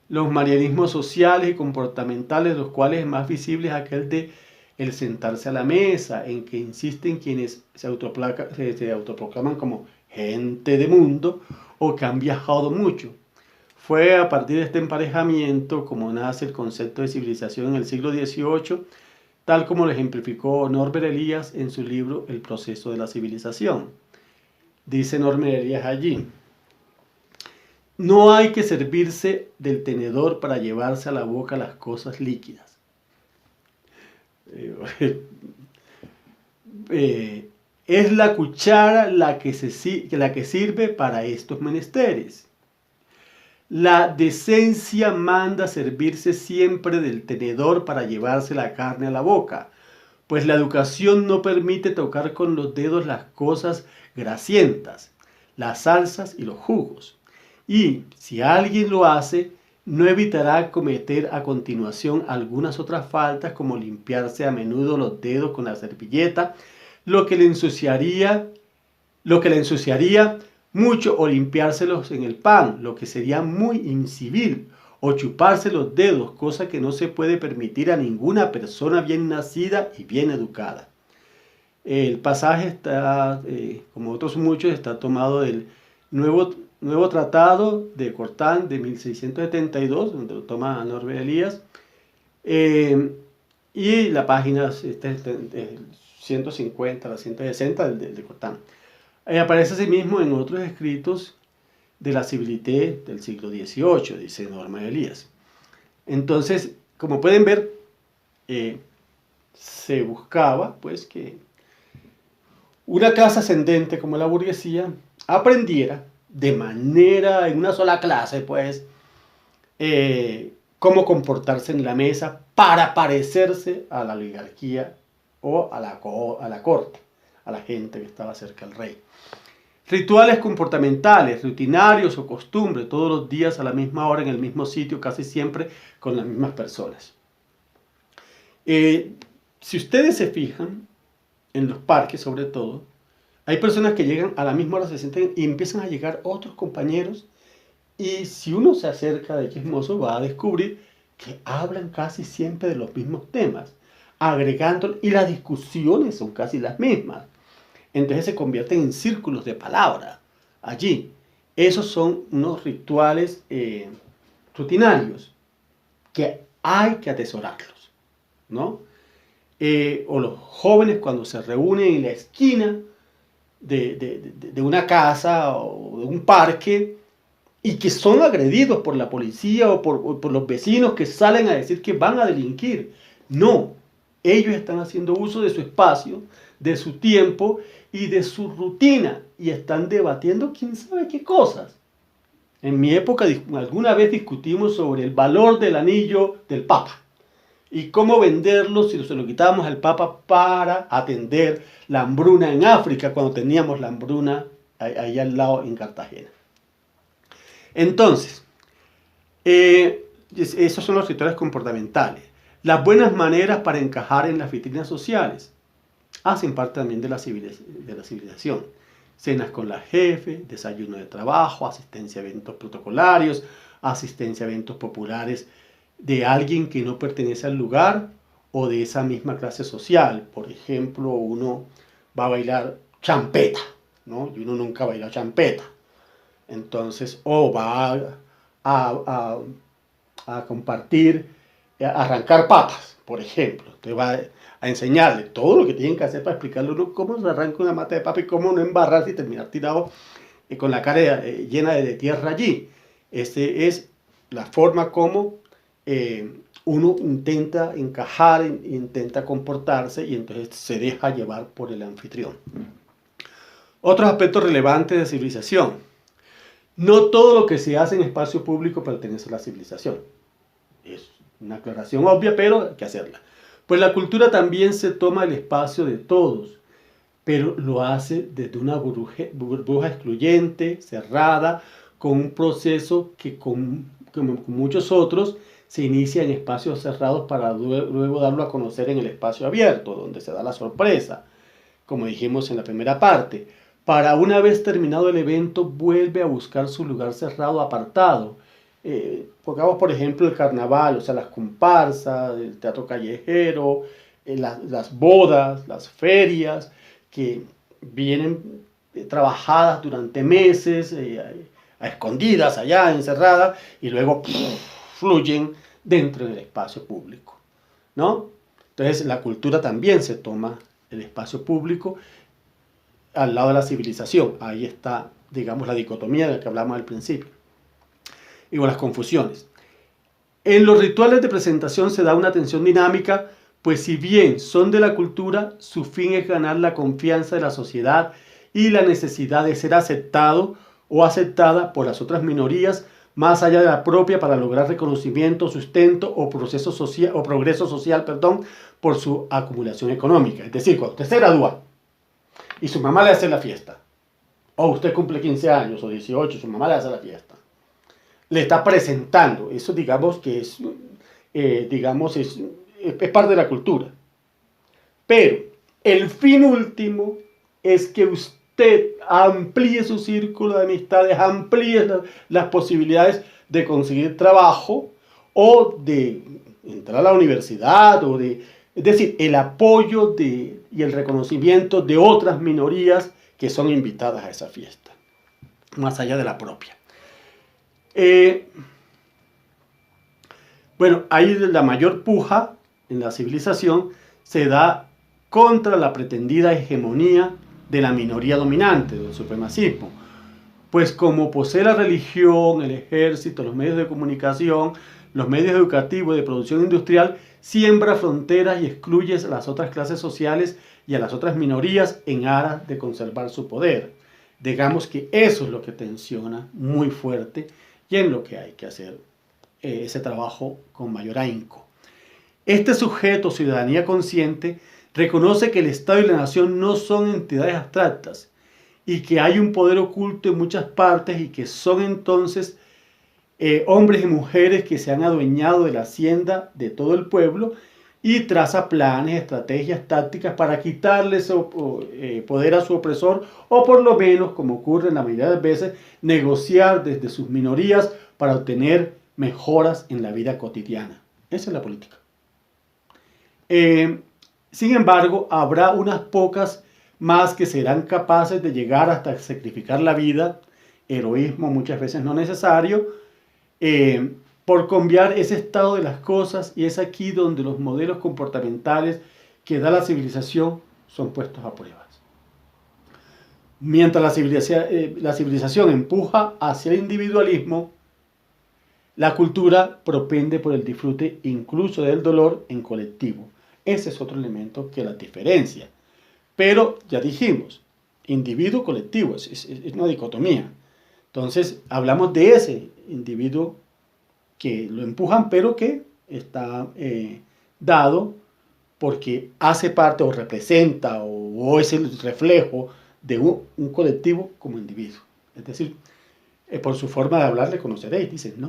Los manierismos sociales y comportamentales, los cuales es más visible es aquel de el sentarse a la mesa, en que insisten quienes se autoproclaman como gente de mundo o que han viajado mucho. Fue a partir de este emparejamiento como nace el concepto de civilización en el siglo XVIII, tal como lo ejemplificó Norbert Elias en su libro El proceso de la civilización. Dice Norbert Elias allí: no hay que servirse del tenedor para llevarse a la boca las cosas líquidas. Es la cuchara la que sirve para estos menesteres. La decencia manda servirse siempre del tenedor para llevarse la carne a la boca, pues la educación no permite tocar con los dedos las cosas grasientas, las salsas y los jugos. Y si alguien lo hace, no evitará cometer a continuación algunas otras faltas, como limpiarse a menudo los dedos con la servilleta, lo que le ensuciaría mucho o limpiárselos en el pan, lo que sería muy incivil, o chuparse los dedos, cosa que no se puede permitir a ninguna persona bien nacida y bien educada. El pasaje está, como otros muchos, está tomado del Nuevo Tratado de Cortán de 1672, donde lo toma Norbert Elias, y la página es 150 a la 160 de Cortán. Aparece asimismo en otros escritos de la civilité del siglo XVIII, dice Norbert Elias. Entonces, como pueden ver, se buscaba pues que una clase ascendente como la burguesía aprendiera de manera, en una sola clase, pues, cómo comportarse en la mesa para parecerse a la oligarquía o a la corte, a la gente que estaba cerca del rey. Rituales comportamentales, rutinarios o costumbres, todos los días a la misma hora, en el mismo sitio, casi siempre con las mismas personas. Si ustedes se fijan, en los parques sobre todo, hay personas que llegan a la misma hora, se sienten y empiezan a llegar otros compañeros, y si uno se acerca de chismoso va a descubrir que hablan casi siempre de los mismos temas, agregando, y las discusiones son casi las mismas. Entonces se convierten en círculos de palabra allí. Esos son unos rituales rutinarios que hay que atesorarlos, ¿no? O los jóvenes cuando se reúnen en la esquina de una casa o de un parque y que son agredidos por la policía o por los vecinos que salen a decir que van a delinquir. No, ellos están haciendo uso de su espacio, de su tiempo y de su rutina, y están debatiendo quién sabe qué cosas. En mi época alguna vez discutimos sobre el valor del anillo del Papa y cómo venderlo si se lo quitábamos al Papa para atender la hambruna en África, cuando teníamos la hambruna ahí al lado en Cartagena. Entonces, esos son los rituales comportamentales. Las buenas maneras para encajar en las vitrinas sociales hacen parte también de la civilización. Cenas con la jefe, desayuno de trabajo, asistencia a eventos protocolarios, asistencia a eventos populares de alguien que no pertenece al lugar o de esa misma clase social. Por ejemplo, uno va a bailar champeta, ¿no? Y uno nunca baila champeta. Entonces, o va a compartir, a arrancar papas, por ejemplo. Entonces va a enseñarle todo lo que tienen que hacer para explicarle a uno cómo se arranca una mata de papa y cómo no embarrarse y terminar tirado con la cara llena de tierra allí. Esta es la forma como uno intenta encajar, intenta comportarse, y entonces se deja llevar por el anfitrión. Otros aspectos relevantes de civilización. No todo lo que se hace en espacio público pertenece a la civilización. Es una aclaración obvia, pero hay que hacerla. Pues la cultura también se toma el espacio de todos, pero lo hace desde una burbuja excluyente, cerrada, con un proceso que como muchos otros se inicia en espacios cerrados para luego darlo a conocer en el espacio abierto, donde se da la sorpresa, como dijimos en la primera parte. Para una vez terminado el evento, vuelve a buscar su lugar cerrado, apartado. Pongamos por ejemplo el carnaval, o sea, las comparsas, el teatro callejero, las bodas, las ferias, que vienen trabajadas durante meses, a escondidas allá, encerradas, y luego fluyen dentro del espacio público, ¿no? Entonces la cultura también se toma el espacio público al lado de la civilización. Ahí está, digamos, la dicotomía de la que hablamos al principio. Y con las confusiones. En los rituales de presentación se da una atención dinámica, pues si bien son de la cultura, su fin es ganar la confianza de la sociedad y la necesidad de ser aceptado o aceptada por las otras minorías, más allá de la propia, para lograr reconocimiento, sustento o progreso social, por su acumulación económica. Es decir, cuando usted se gradúa y su mamá le hace la fiesta, o usted cumple 15 años o 18, su mamá le hace la fiesta, le está presentando, eso digamos que es parte de la cultura. Pero el fin último es que usted usted amplíe su círculo de amistades, amplíe las posibilidades de conseguir trabajo o de entrar a la universidad, es decir, el apoyo y el reconocimiento de otras minorías que son invitadas a esa fiesta, más allá de la propia. Bueno, ahí la mayor puja en la civilización se da contra la pretendida hegemonía de la minoría dominante, del supremacismo. Pues como posee la religión, el ejército, los medios de comunicación, los medios educativos y de producción industrial, siembra fronteras y excluye a las otras clases sociales y a las otras minorías en aras de conservar su poder. Digamos que eso es lo que tensiona muy fuerte y en lo que hay que hacer ese trabajo con mayor ahínco. Este sujeto, ciudadanía consciente, reconoce que el Estado y la nación no son entidades abstractas y que hay un poder oculto en muchas partes y que son entonces hombres y mujeres que se han adueñado de la hacienda de todo el pueblo y traza planes, estrategias, tácticas para quitarle poder a su opresor o por lo menos, como ocurre en la mayoría de las veces, negociar desde sus minorías para obtener mejoras en la vida cotidiana. Esa es la política. Sin embargo, habrá unas pocas más que serán capaces de llegar hasta sacrificar la vida, heroísmo muchas veces no necesario, por cambiar ese estado de las cosas, y es aquí donde los modelos comportamentales que da la civilización son puestos a prueba. Mientras la civilización empuja hacia el individualismo, la cultura propende por el disfrute incluso del dolor en colectivo. Ese es otro elemento que la diferencia. Pero ya dijimos, individuo-colectivo, es una dicotomía. Entonces hablamos de ese individuo que lo empujan, pero que está dado porque hace parte o representa o es el reflejo de un colectivo como individuo. Es decir, por su forma de hablar le conoceréis, dicen, ¿no?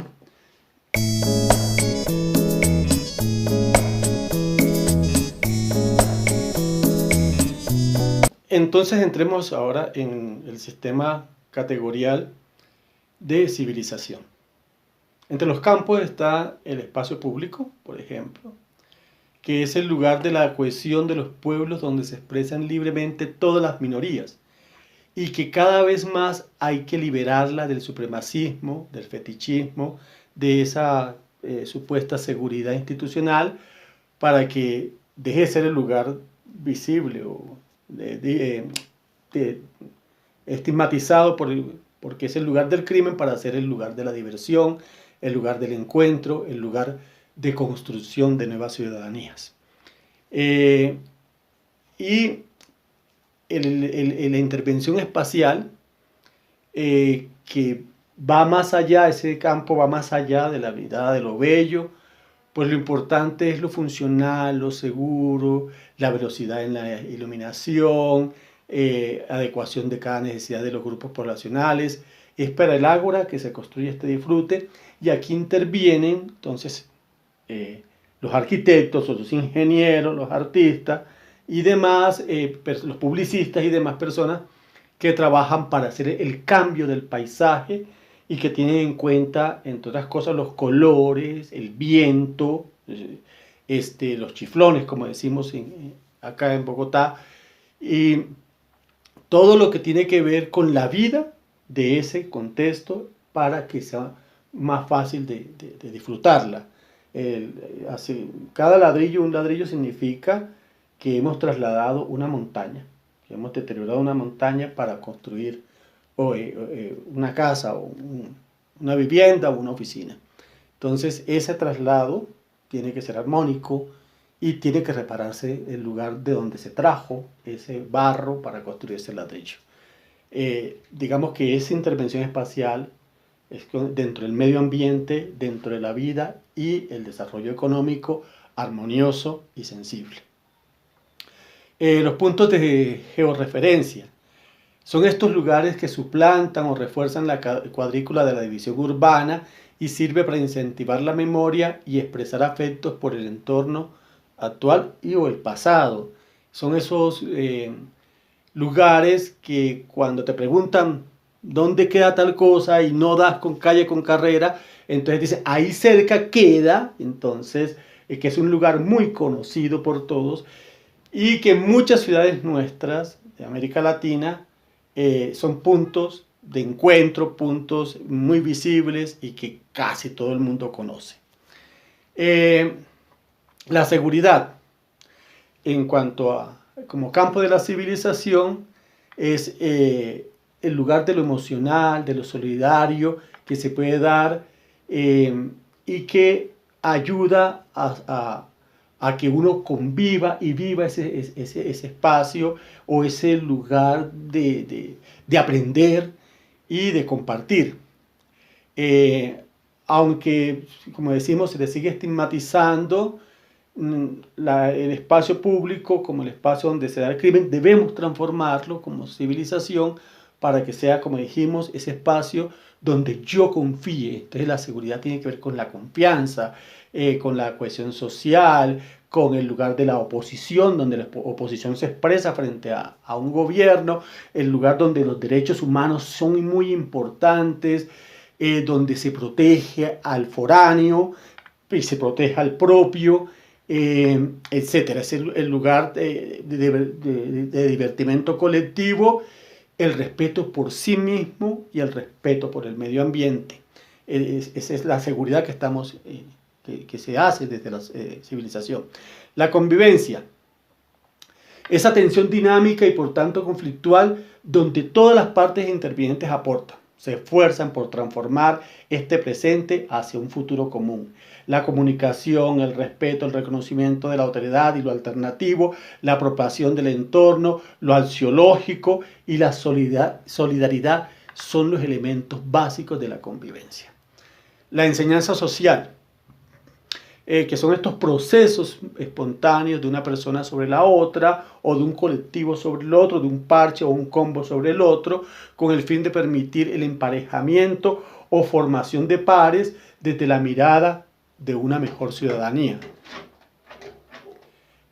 Entonces entremos ahora en el sistema categorial de civilización. Entre los campos está el espacio público, por ejemplo, que es el lugar de la cohesión de los pueblos donde se expresan libremente todas las minorías y que cada vez más hay que liberarla del supremacismo, del fetichismo, de esa supuesta seguridad institucional para que deje de ser el lugar visible o estigmatizado porque es el lugar del crimen para ser el lugar de la diversión, el lugar del encuentro, el lugar de construcción de nuevas ciudadanías. Y la intervención espacial que va más allá, ese campo va más allá de la mirada de lo bello, pues lo importante es lo funcional, lo seguro, la velocidad en la iluminación, adecuación de cada necesidad de los grupos poblacionales. Es para el ágora que se construye este disfrute y aquí intervienen entonces los arquitectos, los ingenieros, los artistas y demás, los publicistas y demás personas que trabajan para hacer el cambio del paisaje y que tienen en cuenta, entre otras cosas, los colores, el viento, los chiflones, como decimos acá en Bogotá, y todo lo que tiene que ver con la vida de ese contexto para que sea más fácil de disfrutarla. Cada ladrillo, un ladrillo significa que hemos trasladado una montaña, que hemos deteriorado una montaña para construir una casa o una vivienda o una oficina. Entonces ese traslado tiene que ser armónico y tiene que repararse el lugar de donde se trajo ese barro para construir ese ladrillo. Digamos que esa intervención espacial es dentro del medio ambiente, dentro de la vida y el desarrollo económico armonioso y sensible. Los puntos de georreferencia son estos lugares que suplantan o refuerzan la cuadrícula de la división urbana y sirve para incentivar la memoria y expresar afectos por el entorno actual y o el pasado. Son esos lugares que cuando te preguntan dónde queda tal cosa y no das con calle con carrera, entonces dice ahí cerca queda, entonces que es un lugar muy conocido por todos y que muchas ciudades nuestras de América Latina son puntos de encuentro, puntos muy visibles y que casi todo el mundo conoce. La seguridad en cuanto a como campo de la civilización es el lugar de lo emocional, de lo solidario que se puede dar y que ayuda a que uno conviva y viva ese espacio o ese lugar de aprender y de compartir. Aunque, como decimos, se le sigue estigmatizando el espacio público como el espacio donde se da el crimen, debemos transformarlo como civilización para que sea, como dijimos, ese espacio donde yo confíe. Entonces la seguridad tiene que ver con la confianza, con la cohesión social, con el lugar de la oposición, donde la oposición se expresa frente a un gobierno, el lugar donde los derechos humanos son muy importantes, donde se protege al foráneo y se protege al propio, etcétera. Es el lugar de divertimento colectivo, el respeto por sí mismo y el respeto por el medio ambiente. Esa es la seguridad que estamos que se hace desde la civilización. La convivencia, esa tensión dinámica y por tanto conflictual donde todas las partes intervinientes aportan, se esfuerzan por transformar este presente hacia un futuro común. La comunicación, el respeto, el reconocimiento de la autoridad y lo alternativo, la apropiación del entorno, lo axiológico y la solidaridad son los elementos básicos de la convivencia. La enseñanza social, que son estos procesos espontáneos de una persona sobre la otra, o de un colectivo sobre el otro, de un parche o un combo sobre el otro, con el fin de permitir el emparejamiento o formación de pares desde la mirada de una mejor ciudadanía.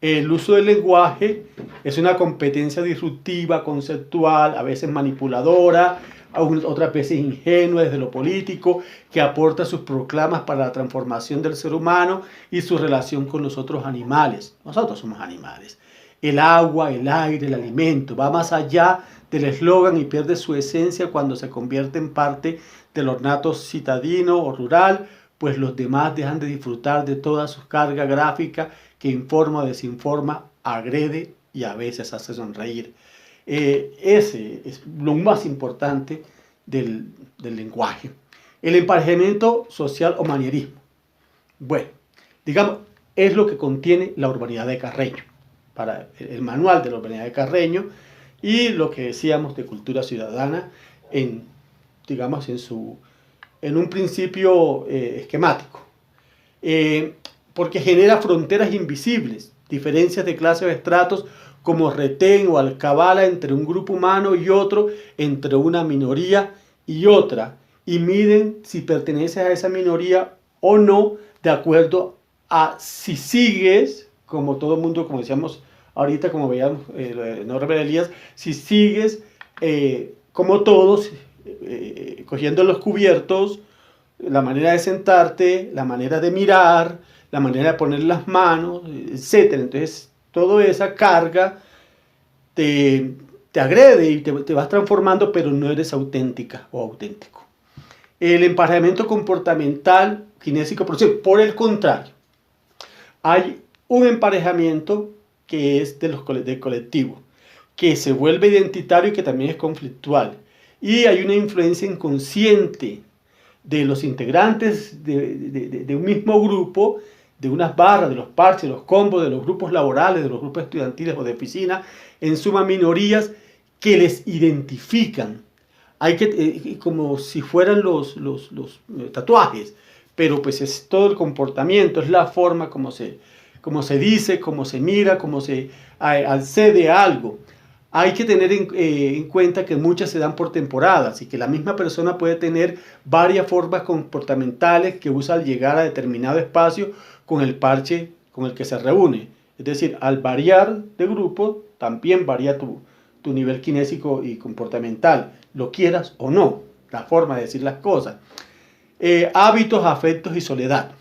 El uso del lenguaje es una competencia disruptiva, conceptual, a veces manipuladora, otras veces ingenua desde lo político, que aporta sus proclamas para la transformación del ser humano y su relación con los otros animales. Nosotros somos animales. El agua, el aire, el alimento, va más allá del eslogan y pierde su esencia cuando se convierte en parte del ornato citadino o rural, pues los demás dejan de disfrutar de toda su carga gráfica que informa o desinforma, agrede y a veces hace sonreír. Ese es lo más importante del lenguaje. El emparejamiento social o manierismo. Bueno, digamos, es lo que contiene la urbanidad de Carreño, para el manual de la urbanidad de Carreño y lo que decíamos de cultura ciudadana digamos, en un principio esquemático. Porque genera fronteras invisibles, diferencias de clases o estratos como retén o alcabala entre un grupo humano y otro, entre una minoría y otra, y miden si perteneces a esa minoría o no, de acuerdo a si sigues, como todo el mundo, como decíamos ahorita, como veíamos Norbert Elias, si sigues como todos, cogiendo los cubiertos, la manera de sentarte, la manera de mirar, la manera de poner las manos, etc. Entonces, toda esa carga te agrede y te vas transformando, pero no eres auténtica o auténtico. El emparejamiento comportamental, kinésico, por el contrario, hay un emparejamiento que es del colectivo, que se vuelve identitario y que también es conflictual. Y hay una influencia inconsciente de los integrantes de un mismo grupo, de unas barras, de los parches, de los combos, de los grupos laborales, de los grupos estudiantiles o de oficina, en suma minorías que les identifican. Hay que, como si fueran los tatuajes, pero pues es todo el comportamiento, es la forma como se dice, cómo se mira, cómo se accede a algo. Hay que tener en cuenta que muchas se dan por temporadas y que la misma persona puede tener varias formas comportamentales que usa al llegar a determinado espacio con el parche con el que se reúne. Es decir, al variar de grupo, también varía tu nivel kinésico y comportamental, lo quieras o no, la forma de decir las cosas. Hábitos, afectos y soledad.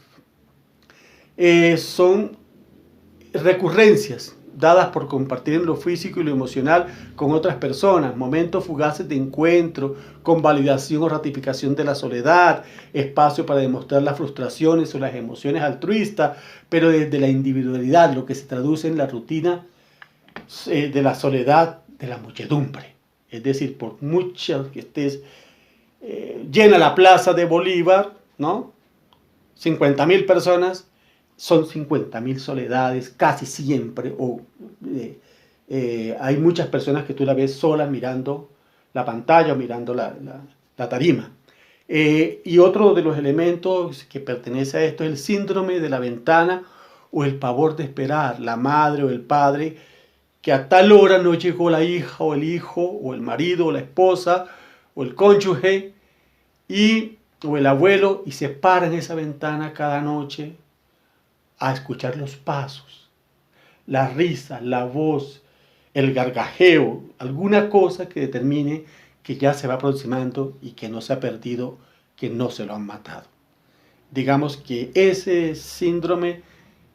Son recurrencias dadas por compartir en lo físico y lo emocional con otras personas, momentos fugaces de encuentro, con validación o ratificación de la soledad, espacio para demostrar las frustraciones o las emociones altruistas, pero desde la individualidad, lo que se traduce en la rutina de la soledad de la muchedumbre. Es decir, por mucho que estés llena la plaza de Bolívar, ¿no? 50.000 personas, son 50.000 soledades casi siempre, o hay muchas personas que tú la ves solas mirando la pantalla o mirando la tarima. Y otro de los elementos que pertenece a esto es el síndrome de la ventana o el pavor de esperar, la madre o el padre, que a tal hora no llegó la hija o el hijo, o el marido o la esposa, o el cónyuge, o el abuelo, y se para en esa ventana cada noche a escuchar los pasos, la risa, la voz, el gargajeo, alguna cosa que determine que ya se va aproximando y que no se ha perdido, que no se lo han matado. Digamos que ese síndrome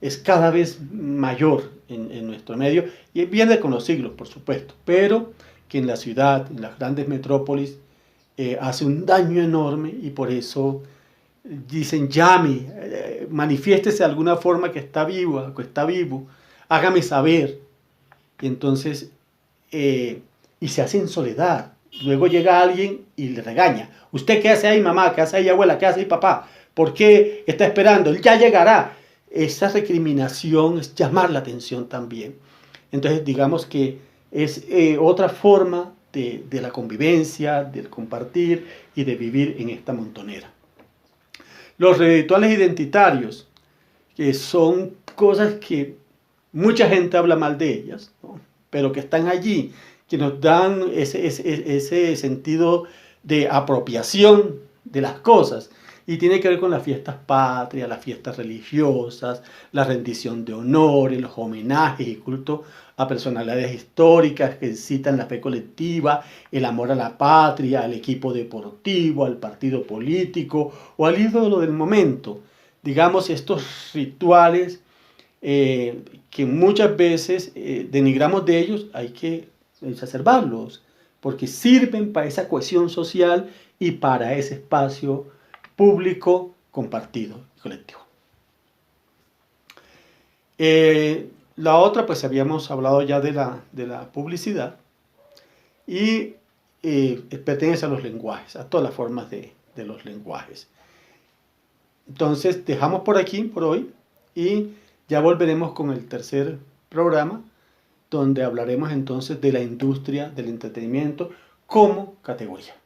es cada vez mayor en nuestro medio y viene con los siglos, por supuesto, pero que en la ciudad, en las grandes metrópolis, hace un daño enorme y por eso dicen: llame, manifiéstese de alguna forma que está vivo, hágame saber. Y entonces, y se hace en soledad. Luego llega alguien y le regaña: ¿usted qué hace ahí, mamá? ¿Qué hace ahí, abuela? ¿Qué hace ahí, papá? ¿Por qué está esperando? Él ya llegará. Esa recriminación es llamar la atención también. Entonces, digamos que es otra forma de la convivencia, del compartir y de vivir en esta montonera. Los rituales identitarios, que son cosas que mucha gente habla mal de ellas, ¿no? Pero que están allí, que nos dan ese sentido de apropiación de las cosas. Y tiene que ver con las fiestas patrias, las fiestas religiosas, la rendición de honores, los homenajes y culto a personalidades históricas que incitan la fe colectiva, el amor a la patria, al equipo deportivo, al partido político o al ídolo del momento. Digamos, estos rituales que muchas veces denigramos de ellos, hay que exacerbarlos, porque sirven para esa cohesión social y para ese espacio público, compartido y colectivo. La otra, pues habíamos hablado ya de la publicidad y pertenece a los lenguajes, a todas las formas de los lenguajes. Entonces dejamos por aquí, por hoy, y ya volveremos con el tercer programa, donde hablaremos entonces de la industria del entretenimiento como categoría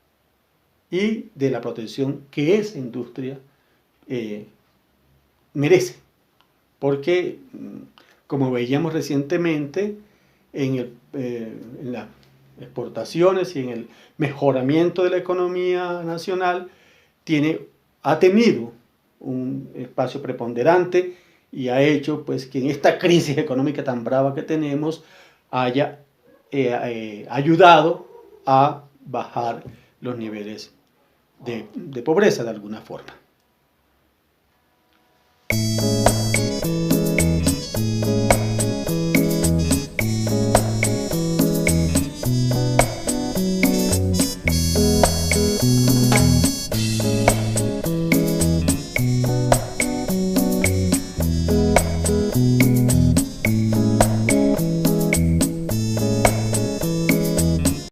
y de la protección que esa industria merece. Porque, como veíamos recientemente, en las exportaciones y en el mejoramiento de la economía nacional, ha tenido un espacio preponderante y ha hecho pues que en esta crisis económica tan brava que tenemos haya ayudado a bajar los niveles de pobreza de alguna forma.